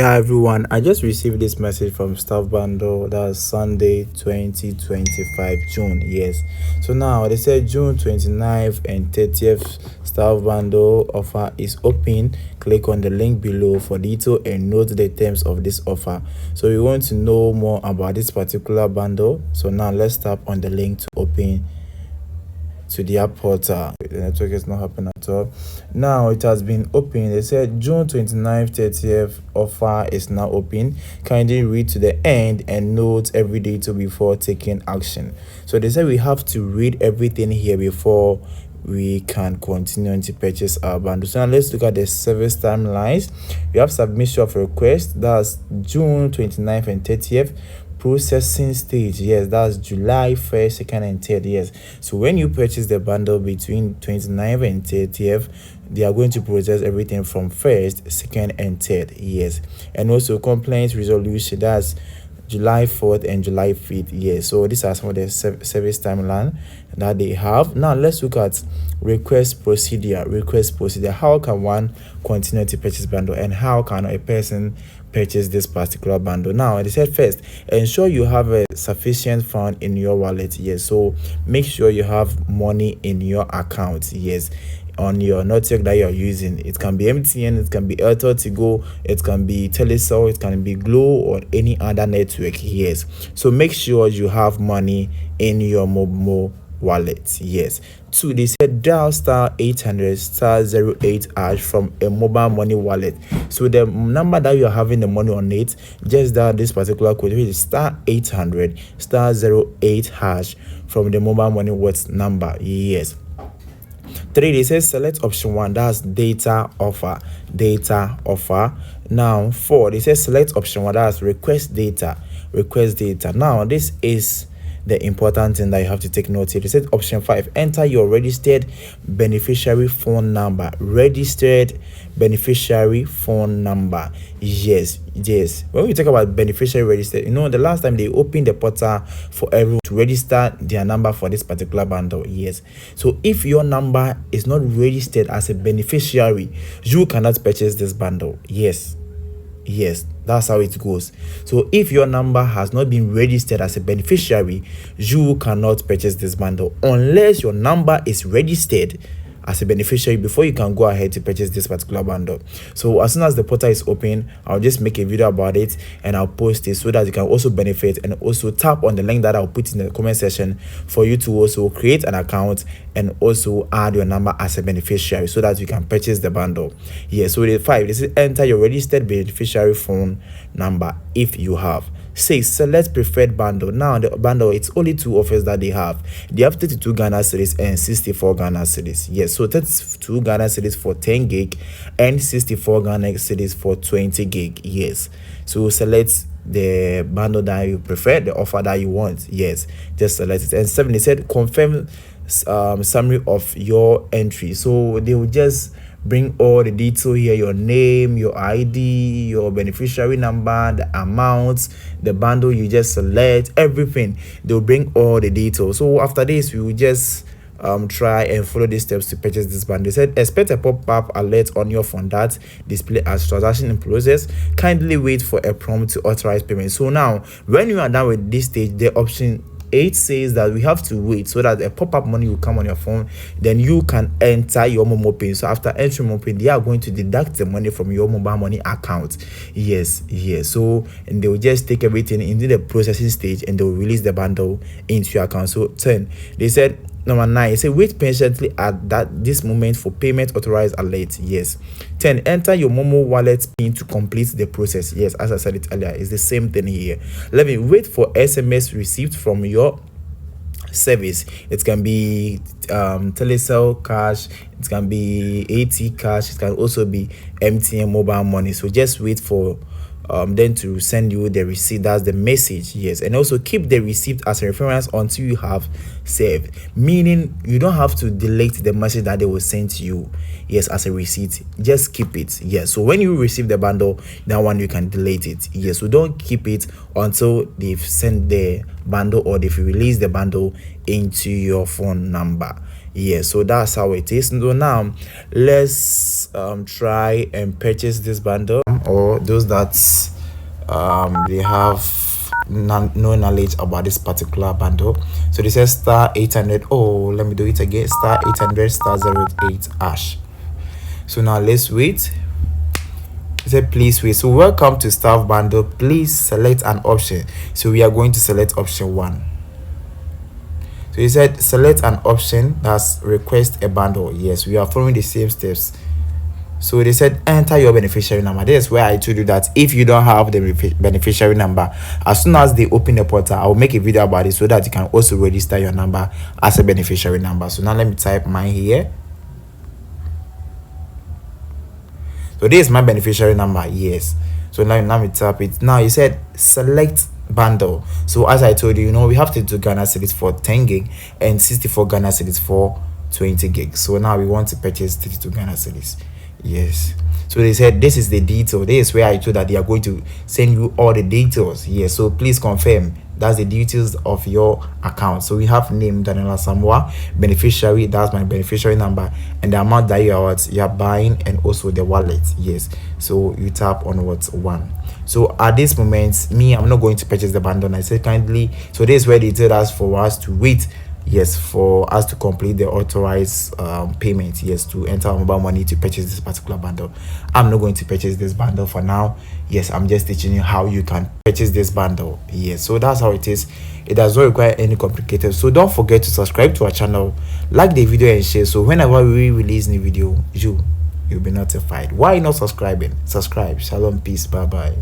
Yeah, everyone, I just received this message from staffbundle. That's Sunday 2025 June. Yes, so now they said June 29th and 30th staffbundle offer is open. Click on the link below for detail and note the terms of this offer. So you want to know more about this particular bundle, so now let's tap on the link to open to their portal. The network is not happening at all. Now it has been open. They said June 29th, 30th offer is now open. Kindly read to the end and note every detail before taking action. So they said we have to read everything here before we can continue to purchase our bundle. So now let's look at the service timelines. We have submission of request, that's June 29th and 30th. Processing stage, yes, that's July 1st, 2nd and 3rd. Yes, so when you purchase the bundle between 29th and 30th, they are going to process everything from 1st, 2nd and 3rd. Yes, and also complaint resolution, that's July 4th and July 5th. Yes, so these are some of the service timeline that they have. Now let's look at request procedure. How can one continue to purchase bundle, and how can a person purchase this particular bundle? Now they said first, ensure you have a sufficient fund in your wallet. Yes, so make sure you have money in your account. Yes, on your network that you're using. It can be MTN, it can be AirtelTigo, it can be Telecel, it can be Glo or any other network. Yes, so make sure you have money in your mobile wallet. Yes. 2, they said dial star 800 star 08 hash from a mobile money wallet. So the number that you're having the money on it, just dial this particular code, which is star 800 star 08 hash from the mobile money wallet number. Yes. 3, they say select option 1, that's data offer. Now 4, they say select option 1, that's request data. Now this is the important thing that you have to take note here. They said option 5, enter your registered beneficiary phone number. Yes, when we talk about beneficiary registered, the last time they opened the portal for everyone to register their number for this particular bundle. Yes, so if your number is not registered as a beneficiary, you cannot purchase this bundle. Yes, that's how it goes. So if your number has not been registered as a beneficiary, you cannot purchase this bundle unless your number is registered as a beneficiary before you can go ahead to purchase this particular bundle. So as soon as the portal is open, I'll just make a video about it and I'll post it so that you can also benefit, and also tap on the link that I'll put in the comment section for you to also create an account and also add your number as a beneficiary so that you can purchase the bundle. So the 5, this is enter your registered beneficiary phone number if you have. 6, select preferred bundle. Now the bundle, it's only 2 offers that they have. They have 32 Ghana cedis and 64 Ghana cedis. Yes, so 32 Ghana cedis for 10 gig and 64 Ghana cedis for 20 gig. Yes, so select the bundle that you prefer, the offer that you want. Yes, just select it. And 7, they said confirm summary of your entry. So they will just bring all the detail here: your name, your ID, your beneficiary number, the amount, the bundle you just select, everything. They'll bring all the details. So after this, we will just try and follow these steps to purchase this bundle. They said expect a pop-up alert on your phone that display as transaction in process. Kindly wait for a prompt to authorize payment. So now when you are done with this stage, the option 8 says that we have to wait so that a pop-up money will come on your phone, then you can enter your mobile pay. So after entering mobile pay, they are going to deduct the money from your mobile money account. Yes, so and they will just take everything into the processing stage and they will release the bundle into your account. So 10, they said number 9, say wait patiently at this moment for payment authorized alert. Yes. 10, enter your Momo wallet pin to complete the process. Yes, as I said it earlier, it's the same thing here. 11, wait for SMS received from your service. It can be Telecel cash, it can be AT cash, it can also be MTN mobile money. So just wait for then to send you the receipt. That's the message. Yes, and also keep the receipt as a reference until you have saved, meaning you don't have to delete the message that they will send to you. Yes, as a receipt, just keep it. Yes, so when you receive the bundle, that one you can delete it. Yes, so don't keep it until they've sent the bundle or they've released the bundle into your phone number. Yeah, so that's how it is. So now let's try and purchase this bundle, or those that they have no knowledge about this particular bundle. So this says star 800. Oh, let me do it again. Star 800 star 08 hash. So now let's wait. It said please wait. So welcome to staff bundle, please select an option. So we are going to select option 1. So he said select an option that's request a bundle. Yes, we are following the same steps. So they said enter your beneficiary number. This is where I told you that if you don't have the beneficiary number, as soon as they open the portal, I will make a video about it so that you can also register your number as a beneficiary number. So now let me type mine here. So this is my beneficiary number. Yes. So now let me tap it. Now you said select bundle. So as I told you, we have to do Ghana cedis for 10 gig and 64 Ghana cedis for 20 gig. So now we want to purchase 32 Ghana cedis. Yes. So they said this is the detail. This is where I told that they are going to send you all the details. Yes. So please confirm. That's the details of your account. So we have name Daniela Samoa, beneficiary, that's my beneficiary number, and the amount that you are buying, and also the wallet. Yes. So you tap on what's 1. So at this moment, I'm not going to purchase the bundle. I said kindly. So this is where they tell us for us to wait. Yes, for us to complete the authorized payment. Yes, to enter our mobile money to purchase this particular bundle. I'm not going to purchase this bundle for now. Yes, I'm just teaching you how you can purchase this bundle. Yes, so that's how it is. It does not require any complicated. So don't forget to subscribe to our channel, like the video, and share. So whenever we release new video, you'll be notified. Why not subscribing? Subscribe. Shalom, peace, bye bye.